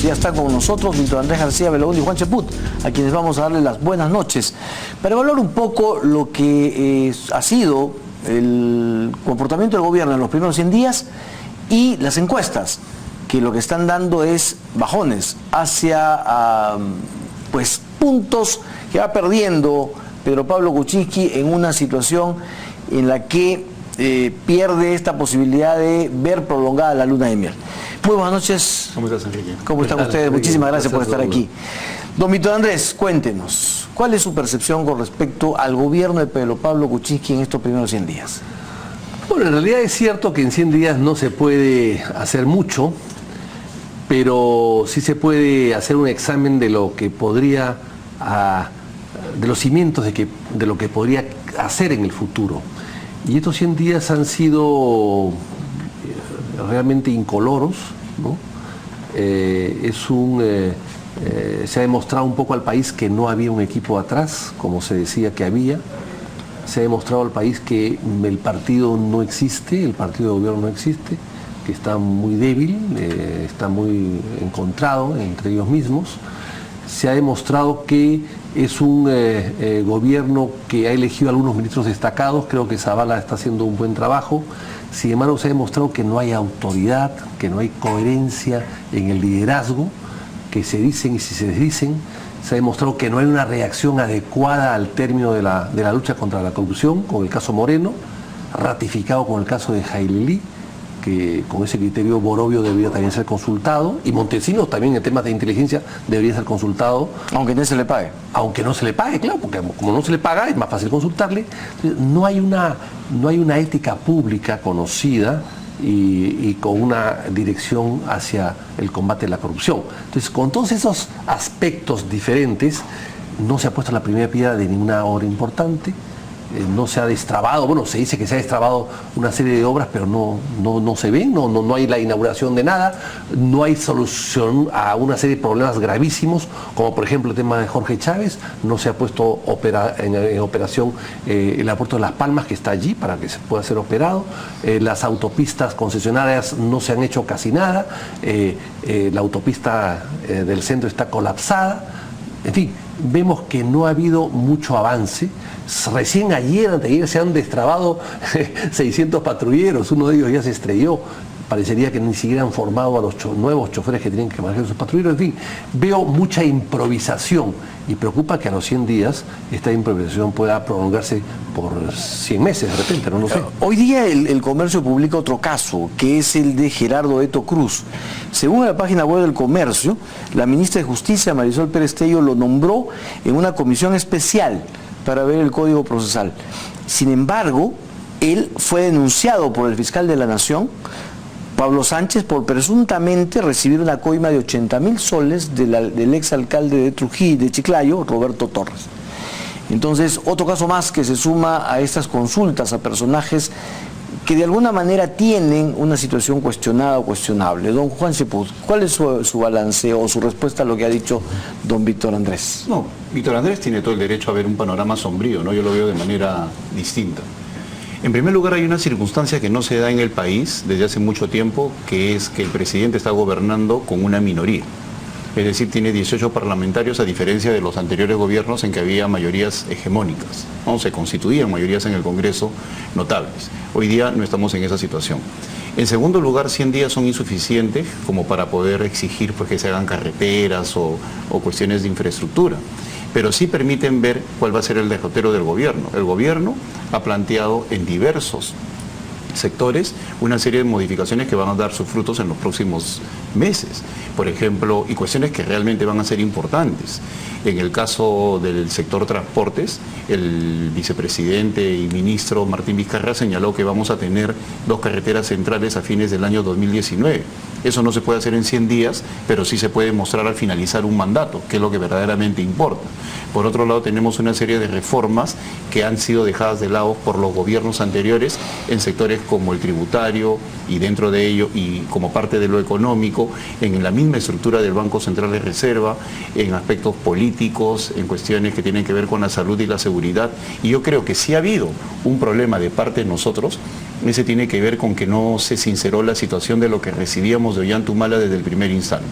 Ya está con nosotros Víctor Andrés García Belaúnde y Juan Cheput, a quienes vamos a darle las buenas noches, para evaluar un poco lo que ha sido el comportamiento del gobierno en los primeros 100 días y las encuestas, que lo que están dando es bajones hacia pues puntos que va perdiendo Pedro Pablo Kuczynski en una situación en la que pierde esta posibilidad de ver prolongada la luna de miel. Muy buenas noches. ¿Cómo estás, Enrique? ¿Cómo están ustedes? Muchísimas gracias por estar aquí. Don Víctor Andrés, cuéntenos, ¿cuál es su percepción con respecto al gobierno de Pedro Pablo Kuczynski en estos primeros 100 días? Bueno, en realidad es cierto que en 100 días no se puede hacer mucho, pero sí se puede hacer un examen de lo que podría, de los cimientos de lo que podría hacer en el futuro. Y estos 100 días han sido realmente incoloros, ¿no? Se ha demostrado un poco al país que no había un equipo atrás, como se decía que había. Se ha demostrado al país que el partido no existe, el partido de gobierno no existe, que está muy débil, está muy encontrado entre ellos mismos. Se ha demostrado que es un gobierno que ha elegido a algunos ministros destacados. Creo que Zavala está haciendo un buen trabajo. Sin embargo, se ha demostrado que no hay autoridad, que no hay coherencia en el liderazgo, que se dicen y si se desdicen. Se ha demostrado que no hay una reacción adecuada al término de la lucha contra la corrupción, con el caso Moreno, ratificado con el caso de Jailelí, que con ese criterio Borovio debería también ser consultado, y Montesinos también en temas de inteligencia debería ser consultado. Aunque no se le pague. Aunque no se le pague, claro, porque como no se le paga es más fácil consultarle. No hay una ética pública conocida y con una dirección hacia el combate de la corrupción. Entonces, con todos esos aspectos diferentes, no se ha puesto la primera piedra de ninguna obra importante. No se ha destrabado, bueno, se dice que se ha destrabado una serie de obras, pero no se ven, no hay la inauguración de nada, no hay solución a una serie de problemas gravísimos, como por ejemplo el tema de Jorge Chávez. No se ha puesto en operación el aeropuerto de Las Palmas, que está allí para que se pueda ser operado. Las autopistas concesionarias no se han hecho casi nada, la autopista del centro está colapsada. En fin, vemos que no ha habido mucho avance. Recién anteayer se han destrabado 600 patrulleros, uno de ellos ya se estrelló. Parecería que ni siquiera han formado a los nuevos choferes que tienen que manejar esos patrulleros. En fin, veo mucha improvisación y preocupa que a los 100 días esta improvisación pueda prolongarse por 100 meses de repente, no lo sé. Hoy día el Comercio publica otro caso, que es el de Gerardo Eto Cruz. Según la página web del Comercio, la ministra de Justicia, Marisol Pérez Tello, lo nombró en una comisión especial para ver el Código Procesal. Sin embargo, él fue denunciado por el fiscal de la Nación, Pablo Sánchez, por presuntamente recibir una coima de 80.000 soles del exalcalde de Trujillo, de Chiclayo, Roberto Torres. Entonces, otro caso más que se suma a estas consultas a personajes que de alguna manera tienen una situación cuestionada o cuestionable. Don Juan Cheput, ¿cuál es su balance o su respuesta a lo que ha dicho don Víctor Andrés? No, Víctor Andrés tiene todo el derecho a ver un panorama sombrío, ¿no? Yo lo veo de manera distinta. En primer lugar, hay una circunstancia que no se da en el país desde hace mucho tiempo, que es que el presidente está gobernando con una minoría. Es decir, tiene 18 parlamentarios, a diferencia de los anteriores gobiernos en que había mayorías hegemónicas, ¿no? Se constituían mayorías en el Congreso notables. Hoy día no estamos en esa situación. En segundo lugar, 100 días son insuficientes como para poder exigir pues, que se hagan carreteras o cuestiones de infraestructura, pero sí permiten ver cuál va a ser el derrotero del gobierno. El gobierno ha planteado en diversos sectores una serie de modificaciones que van a dar sus frutos en los próximos meses, por ejemplo, y cuestiones que realmente van a ser importantes. En el caso del sector transportes, el vicepresidente y ministro Martín Vizcarra señaló que vamos a tener 2 carreteras centrales a fines del año 2019. Eso no se puede hacer en 100 días, pero sí se puede mostrar al finalizar un mandato, que es lo que verdaderamente importa. Por otro lado, tenemos una serie de reformas que han sido dejadas de lado por los gobiernos anteriores en sectores como el tributario y dentro de ello, y como parte de lo económico, en la misma estructura del Banco Central de Reserva, en aspectos políticos, en cuestiones que tienen que ver con la salud y la seguridad. Y yo creo que sí ha habido un problema de parte de nosotros. Ese tiene que ver con que no se sinceró la situación de lo que recibíamos de Ollanta Humala desde el primer instante.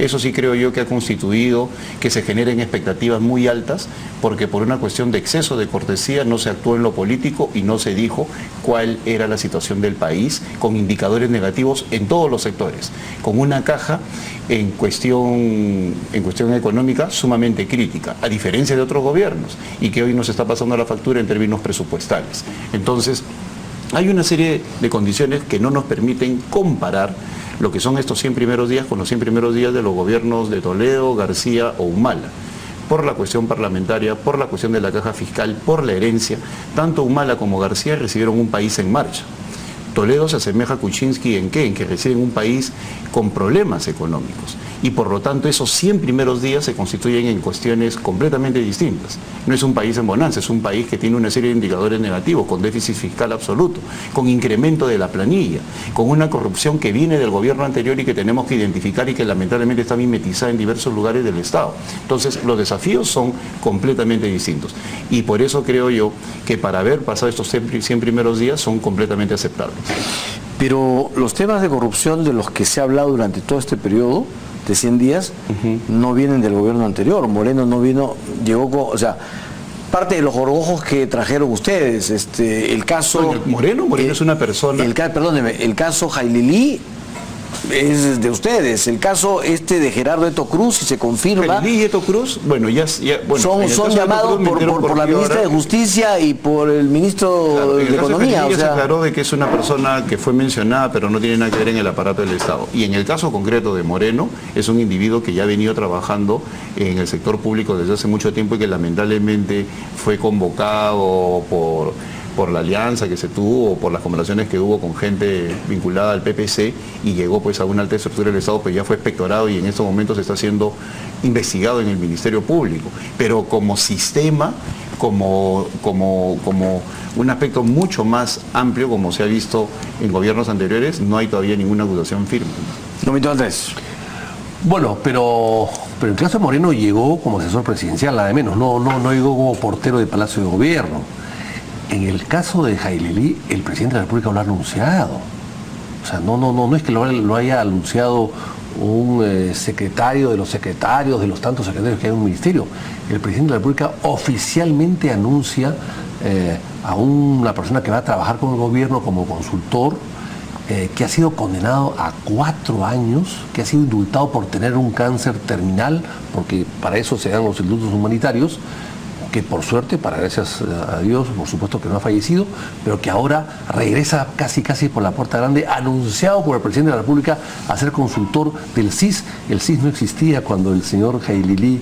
Eso sí creo yo que ha constituido que se generen expectativas muy altas, porque por una cuestión de exceso de cortesía no se actuó en lo político y no se dijo cuál era la situación del país, con indicadores negativos en todos los sectores, con una caja en cuestión económica sumamente crítica, a diferencia de otros gobiernos, y que hoy nos está pasando la factura en términos presupuestales. Entonces, hay una serie de condiciones que no nos permiten comparar lo que son estos 100 primeros días con los 100 primeros días de los gobiernos de Toledo, García o Humala. Por la cuestión parlamentaria, por la cuestión de la caja fiscal, por la herencia, tanto Humala como García recibieron un país en marcha. Toledo se asemeja a Kuczynski ¿en qué? En que reside en un país con problemas económicos. Y por lo tanto esos 100 primeros días se constituyen en cuestiones completamente distintas. No es un país en bonanza, es un país que tiene una serie de indicadores negativos, con déficit fiscal absoluto, con incremento de la planilla, con una corrupción que viene del gobierno anterior y que tenemos que identificar y que lamentablemente está mimetizada en diversos lugares del Estado. Entonces los desafíos son completamente distintos. Y por eso creo yo que para haber pasado estos 100 primeros días son completamente aceptables. Pero los temas de corrupción de los que se ha hablado durante todo este periodo de 100 días no vienen del gobierno anterior. Moreno no vino, llegó con, o sea, parte de los gorgojos que trajeron ustedes, el caso... Bueno, Moreno es una persona... Perdóneme, el caso Jaililí es de ustedes, el caso de Gerardo Eto Cruz, si se confirma... Jaililí y Eto Cruz, bueno, son llamados por la ministra de Justicia y por el ministro de Economía. Se aclaró de que es una persona que fue mencionada, pero no tiene nada que ver en el aparato del Estado. Y en el caso concreto de Moreno, es un individuo que ya ha venido trabajando en el sector público desde hace mucho tiempo y que lamentablemente fue convocado por la alianza que se tuvo, por las conversaciones que hubo con gente vinculada al PPC y llegó pues a una alta estructura del Estado, pues ya fue expectorado y en estos momentos está siendo investigado en el Ministerio Público. Pero como sistema, como un aspecto mucho más amplio, como se ha visto en gobiernos anteriores, no hay todavía ninguna acusación firme. Domito Andrés. Bueno, pero el caso de Moreno llegó como asesor presidencial, nada de menos, no llegó como portero de Palacio de Gobierno. En el caso de Jaililí, el presidente de la República lo ha anunciado. O sea, no es que lo haya anunciado un secretario de los tantos secretarios que hay en un ministerio. El presidente de la República oficialmente anuncia a una persona que va a trabajar con el gobierno como consultor, que ha sido condenado a 4 años, que ha sido indultado por tener un cáncer terminal, porque para eso se dan los indultos humanitarios, que por suerte, para gracias a Dios, por supuesto que no ha fallecido, pero que ahora regresa casi por la puerta grande, anunciado por el presidente de la República a ser consultor del CIS. El CIS no existía cuando el señor Jaililí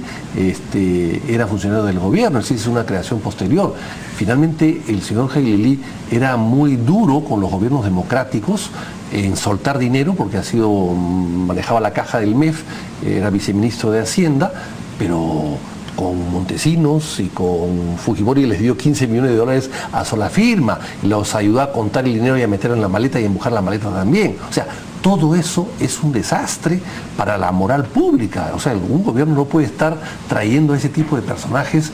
era funcionario del gobierno, el CIS es una creación posterior. Finalmente, el señor Jaililí era muy duro con los gobiernos democráticos en soltar dinero, porque manejaba la caja del MEF, era viceministro de Hacienda, pero con Montesinos y con Fujimori les dio 15 millones de dólares a sola firma, los ayudó a contar el dinero y a meterlo en la maleta y a empujar la maleta también. O sea, todo eso es un desastre para la moral pública. O sea, un gobierno no puede estar trayendo a ese tipo de personajes,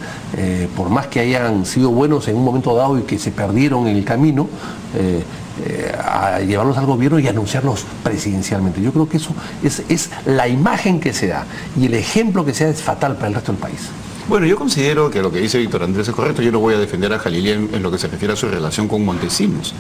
por más que hayan sido buenos en un momento dado y que se perdieron en el camino, a llevarlos al gobierno y anunciarlos presidencialmente. Yo creo que eso es la imagen que se da y el ejemplo que se da es fatal para el resto del país. Bueno, yo considero que lo que dice Víctor Andrés es correcto. Yo no voy a defender a Jaililí en lo que se refiere a su relación con Montesinos.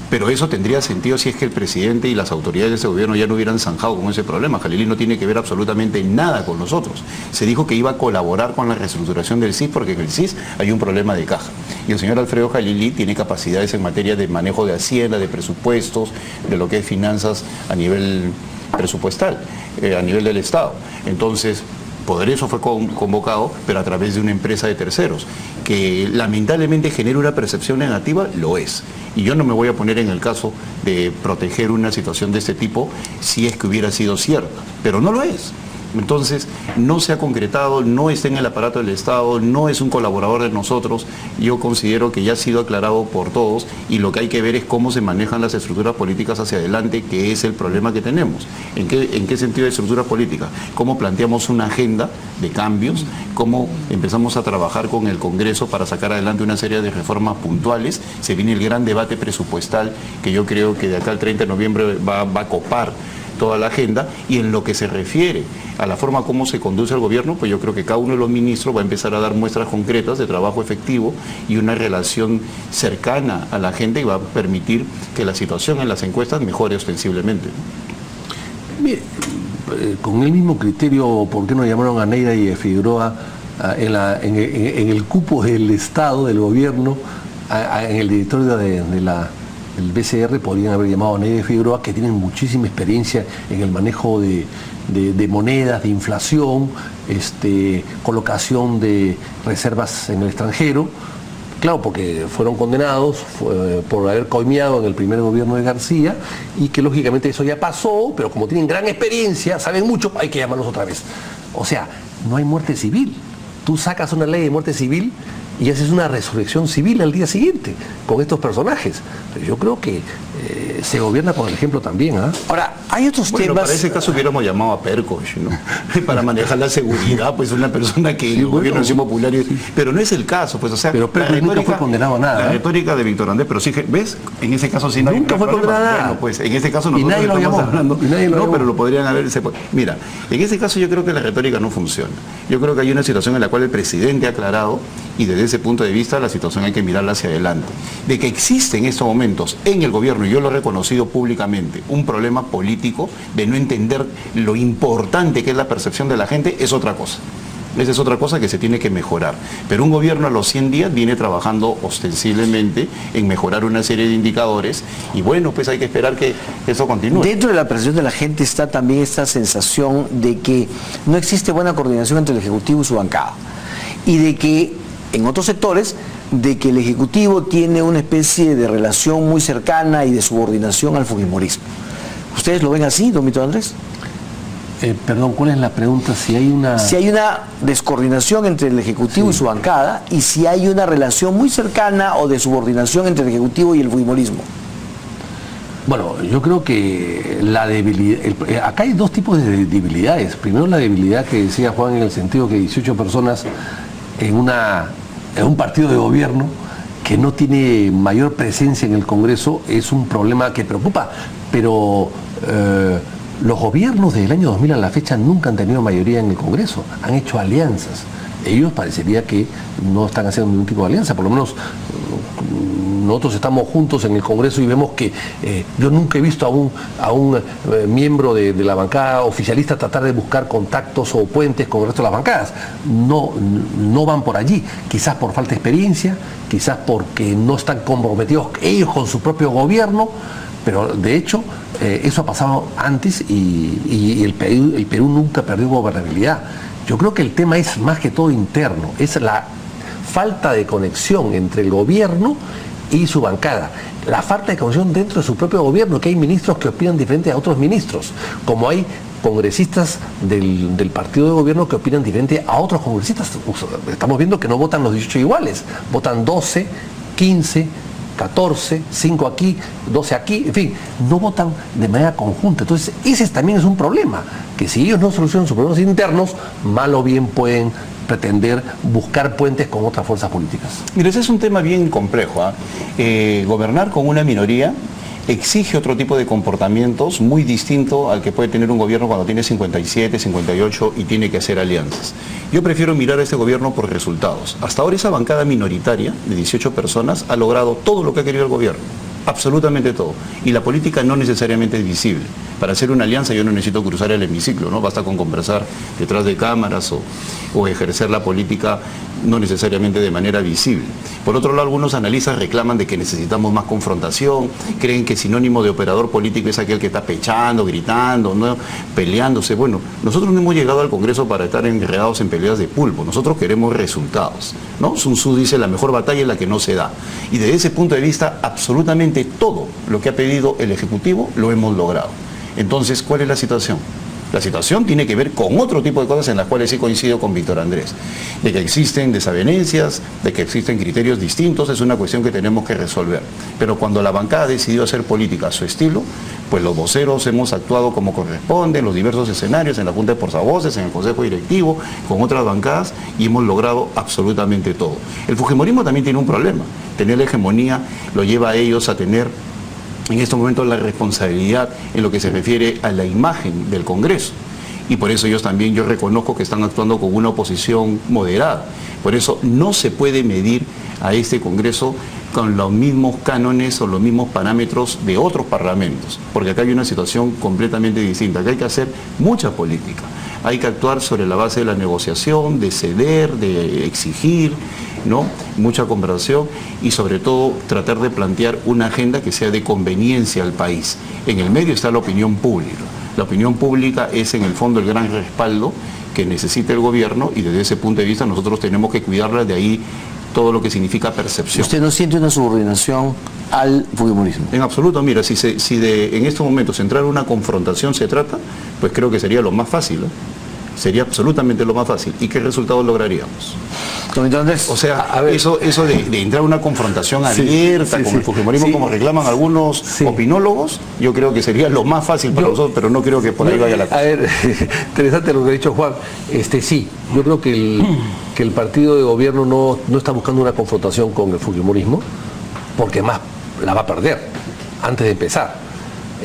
Pero eso tendría sentido si es que el presidente y las autoridades de ese gobierno ya no hubieran zanjado con ese problema. Jaililí no tiene que ver absolutamente nada con nosotros. Se dijo que iba a colaborar con la reestructuración del CIS porque en el CIS hay un problema de caja. Y el señor Alfredo Jaililí tiene capacidades en materia de manejo de hacienda, de presupuestos, de lo que es finanzas a nivel presupuestal, a nivel del Estado. Entonces, por eso fue convocado, pero a través de una empresa de terceros, que lamentablemente genera una percepción negativa, lo es. Y yo no me voy a poner en el caso de proteger una situación de este tipo si es que hubiera sido cierta, pero no lo es. Entonces, no se ha concretado, no está en el aparato del Estado, no es un colaborador de nosotros. Yo considero que ya ha sido aclarado por todos y lo que hay que ver es cómo se manejan las estructuras políticas hacia adelante, que es el problema que tenemos. ¿En qué sentido de estructura política? ¿Cómo planteamos una agenda de cambios? ¿Cómo empezamos a trabajar con el Congreso para sacar adelante una serie de reformas puntuales? Se viene el gran debate presupuestal que yo creo que de acá al 30 de noviembre va a copar toda la agenda, y en lo que se refiere a la forma como se conduce el gobierno, pues yo creo que cada uno de los ministros va a empezar a dar muestras concretas de trabajo efectivo y una relación cercana a la gente, y va a permitir que la situación en las encuestas mejore ostensiblemente. Mire, con el mismo criterio, ¿por qué no llamaron a Neira y a Figueroa en el cupo del Estado, del gobierno, en el directorio del BCR? Podrían haber llamado a Neira y Figueroa, que tienen muchísima experiencia en el manejo de monedas, de inflación, colocación de reservas en el extranjero. Claro, porque fueron condenados por haber coimeado en el primer gobierno de García, y que lógicamente eso ya pasó, pero como tienen gran experiencia, saben mucho, hay que llamarlos otra vez. O sea, no hay muerte civil. Tú sacas una ley de muerte civil y haces una resurrección civil al día siguiente con estos personajes. Pero yo creo que se gobierna con el ejemplo también. Ahora, hay otros temas... Para ese caso hubiéramos llamado a Perkosh, ¿no? Para manejar la seguridad, pues una persona que el gobierno es popular, pero no es el caso, pues, o sea... Pero Perkosh nunca fue condenado a nada. La retórica de Víctor Andrés, pero sí, ¿ves? En ese caso sí nunca fue condenado a nada. Bueno, pues en este caso nosotros nadie lo llamó. Hablando, no, pero lo podrían haber... Mira, en ese caso yo creo que la retórica no funciona. Yo creo que hay una situación en la cual el presidente ha aclarado, y desde ese punto de vista la situación hay que mirarla hacia adelante. De que existe en estos momentos en el gobierno, y yo lo he reconocido públicamente, un problema político de no entender lo importante que es la percepción de la gente, es otra cosa. Esa es otra cosa que se tiene que mejorar. Pero un gobierno a los 100 días viene trabajando ostensiblemente en mejorar una serie de indicadores, y bueno, pues hay que esperar que eso continúe. Dentro de la percepción de la gente está también esta sensación de que no existe buena coordinación entre el Ejecutivo y su bancada, y de que en otros sectores, de que el Ejecutivo tiene una especie de relación muy cercana y de subordinación al fujimorismo. ¿Ustedes lo ven así, don Víctor Andrés? Perdón, ¿cuál es la pregunta? Si hay una descoordinación entre el Ejecutivo y su bancada, y si hay una relación muy cercana o de subordinación entre el Ejecutivo y el fujimorismo. Bueno, yo creo que la debilidad, acá hay dos tipos de debilidades. Primero, la debilidad que decía Juan, en el sentido que 18 personas en un partido de gobierno que no tiene mayor presencia en el Congreso es un problema que preocupa, pero los gobiernos desde el año 2000 a la fecha nunca han tenido mayoría en el Congreso, han hecho alianzas. Ellos parecería que no están haciendo ningún tipo de alianza, por lo menos nosotros estamos juntos en el Congreso y vemos que yo nunca he visto a un miembro de la bancada oficialista tratar de buscar contactos o puentes con el resto de las bancadas. No van por allí, quizás por falta de experiencia, quizás porque no están comprometidos ellos con su propio gobierno, pero de hecho eso ha pasado antes, y el Perú nunca perdió gobernabilidad. Yo creo que el tema es más que todo interno, es la falta de conexión entre el gobierno y su bancada, la falta de conexión dentro de su propio gobierno, que hay ministros que opinan diferente a otros ministros, como hay congresistas del partido de gobierno que opinan diferente a otros congresistas. Estamos viendo que no votan los 18 iguales, votan 12, 15, 14, 5 aquí, 12 aquí, en fin, no votan de manera conjunta. Entonces, ese también es un problema, que si ellos no solucionan sus problemas internos, mal o bien pueden pretender buscar puentes con otras fuerzas políticas. Mira, ese es un tema bien complejo. Gobernar con una minoría exige otro tipo de comportamientos muy distinto al que puede tener un gobierno cuando tiene 57, 58 y tiene que hacer alianzas. Yo prefiero mirar a este gobierno por resultados. Hasta ahora esa bancada minoritaria de 18 personas ha logrado todo lo que ha querido el gobierno. Absolutamente todo. Y la política no necesariamente es visible. Para hacer una alianza yo no necesito cruzar el hemiciclo, ¿no? Basta con conversar detrás de cámaras o ejercer la política no necesariamente de manera visible. Por otro lado, algunos analistas reclaman de que necesitamos más confrontación, creen que sinónimo de operador político es aquel que está pechando, gritando, ¿no? Peleándose. Bueno, nosotros no hemos llegado al Congreso para estar enredados en peleas de pulpo, nosotros queremos resultados, ¿no? Sun Tzu dice, la mejor batalla es la que no se da. Y desde ese punto de vista, absolutamente todo lo que ha pedido el Ejecutivo lo hemos logrado. Entonces, ¿cuál es la situación? La situación tiene que ver con otro tipo de cosas en las cuales sí coincido con Víctor Andrés. De que existen desavenencias, de que existen criterios distintos, es una cuestión que tenemos que resolver. Pero cuando la bancada decidió hacer política a su estilo, pues los voceros hemos actuado como corresponde en los diversos escenarios, en la Junta de Portavoces, en el Consejo Directivo, con otras bancadas, y hemos logrado absolutamente todo. El fujimorismo también tiene un problema. Tener la hegemonía lo lleva a ellos a tener en este momento la responsabilidad en lo que se refiere a la imagen del Congreso. Y por eso yo reconozco que están actuando con una oposición moderada. Por eso no se puede medir a este Congreso con los mismos cánones o los mismos parámetros de otros parlamentos, porque acá hay una situación completamente distinta. Acá hay que hacer mucha política, hay que actuar sobre la base de la negociación, de ceder, de exigir, ¿no? Mucha conversación y sobre todo tratar de plantear una agenda que sea de conveniencia al país. En el medio está la opinión pública. La opinión pública es en el fondo el gran respaldo que necesita el gobierno y desde ese punto de vista nosotros tenemos que cuidarla, de ahí todo lo que significa percepción. ¿Usted no siente una subordinación al fujimorismo? En absoluto, mira, si en estos momentos entrar una confrontación se trata, pues creo que sería lo más fácil, ¿eh? Sería absolutamente lo más fácil. ¿Y qué resultados lograríamos? Entonces, o sea, eso de entrar a una confrontación abierta con el fujimorismo, como reclaman algunos opinólogos, yo creo que sería lo más fácil para nosotros, pero no creo que por ahí vaya la cosa. A ver, interesante lo que ha dicho Juan. Sí, yo creo que el partido de gobierno no está buscando una confrontación con el fujimorismo, porque más la va a perder antes de empezar.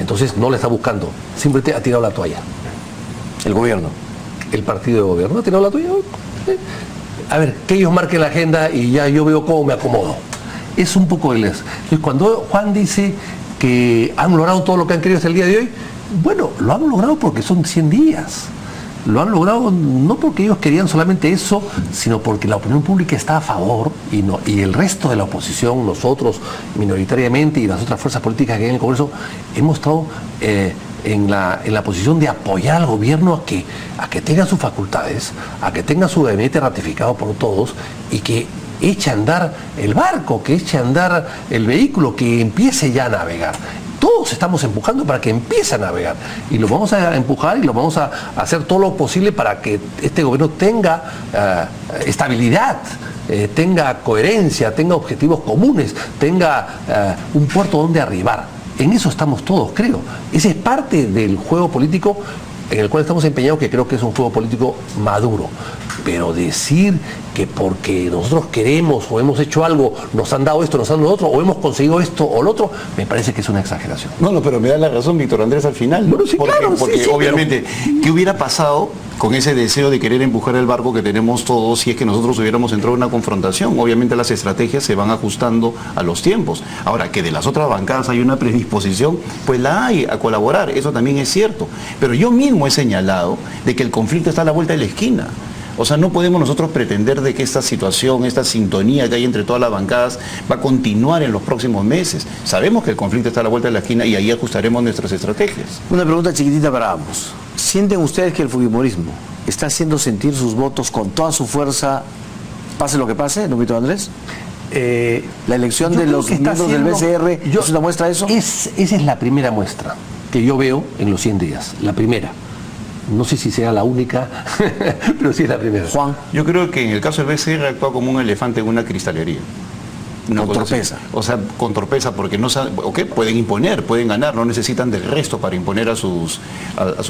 Entonces no la está buscando, simplemente ha tirado la toalla. El gobierno. El partido de gobierno ha tirado la toalla. A ver, que ellos marquen la agenda y ya yo veo cómo me acomodo. Es un poco el eso. Entonces, cuando Juan dice que han logrado todo lo que han querido hasta el día de hoy, bueno, lo han logrado porque son 100 días. Lo han logrado no porque ellos querían solamente eso, sino porque la opinión pública está a favor y el resto de la oposición, nosotros minoritariamente y las otras fuerzas políticas que hay en el Congreso, hemos estado en la posición de apoyar al gobierno a que tenga sus facultades, a que tenga su gabinete ratificado por todos y que eche a andar el barco, que eche a andar el vehículo, que empiece ya a navegar. Todos estamos empujando para que empiece a navegar y lo vamos a empujar y lo vamos a hacer todo lo posible para que este gobierno tenga estabilidad, tenga coherencia, tenga objetivos comunes, tenga un puerto donde arribar. En eso estamos todos, creo. Ese es parte del juego político en el cual estamos empeñados, que creo que es un juego político maduro. Pero decir que porque nosotros queremos o hemos hecho algo, nos han dado esto, nos han dado lo otro, o hemos conseguido esto o lo otro, me parece que es una exageración. No, pero me da la razón Víctor Andrés al final. Bueno, sí, porque obviamente, ¿qué hubiera pasado con ese deseo de querer empujar el barco que tenemos todos si es que nosotros hubiéramos entrado en una confrontación? Obviamente las estrategias se van ajustando a los tiempos. Ahora, que de las otras bancadas hay una predisposición, pues la hay a colaborar, eso también es cierto. Pero yo mismo he señalado de que el conflicto está a la vuelta de la esquina. O sea, no podemos nosotros pretender de que esta situación, esta sintonía que hay entre todas las bancadas va a continuar en los próximos meses. Sabemos que el conflicto está a la vuelta de la esquina y ahí ajustaremos nuestras estrategias. Una pregunta chiquitita para ambos. ¿Sienten ustedes que el fujimorismo está haciendo sentir sus votos con toda su fuerza, pase lo que pase, ¿no, Víctor Andrés? La elección de los miembros del BCR ¿es una muestra de eso? Esa es la primera muestra que yo veo en los 100 días, la primera. No sé si sea la única, pero sí es la primera. Juan. Yo creo que en el caso del BCR actúa como un elefante en una cristalería. Con torpeza. O sea, con torpeza, porque no saben, pueden imponer, pueden ganar, no necesitan del resto para imponer a sus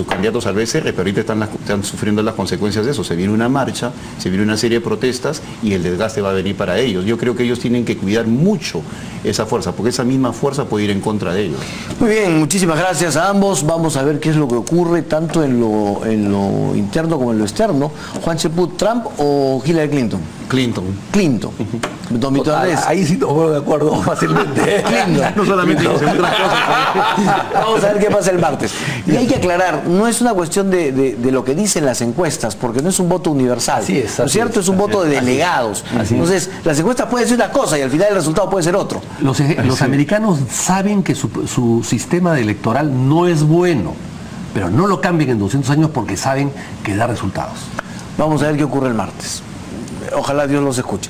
candidatos al BCR, pero ahorita están sufriendo las consecuencias de eso. Se viene una marcha, se viene una serie de protestas y el desgaste va a venir para ellos. Yo creo que ellos tienen que cuidar mucho esa fuerza, porque esa misma fuerza puede ir en contra de ellos. Muy bien, muchísimas gracias a ambos. Vamos a ver qué es lo que ocurre tanto en lo interno como en lo externo. Juan Cheput, ¿Trump o Hillary Clinton? Clinton. Don Víctor Andrés. Ahí sí nos ponemos de acuerdo fácilmente. No solamente en otras cosas. Vamos a ver qué pasa el martes. Y hay que aclarar, no es una cuestión de lo que dicen las encuestas, porque no es un voto universal. Así es, ¿no es cierto? Es un voto de delegados. Entonces, las encuestas pueden decir una cosa y al final el resultado puede ser otro. Los americanos saben que su sistema electoral no es bueno, pero no lo cambian en 200 años porque saben que da resultados. Vamos a ver qué ocurre el martes. Ojalá Dios los escuche.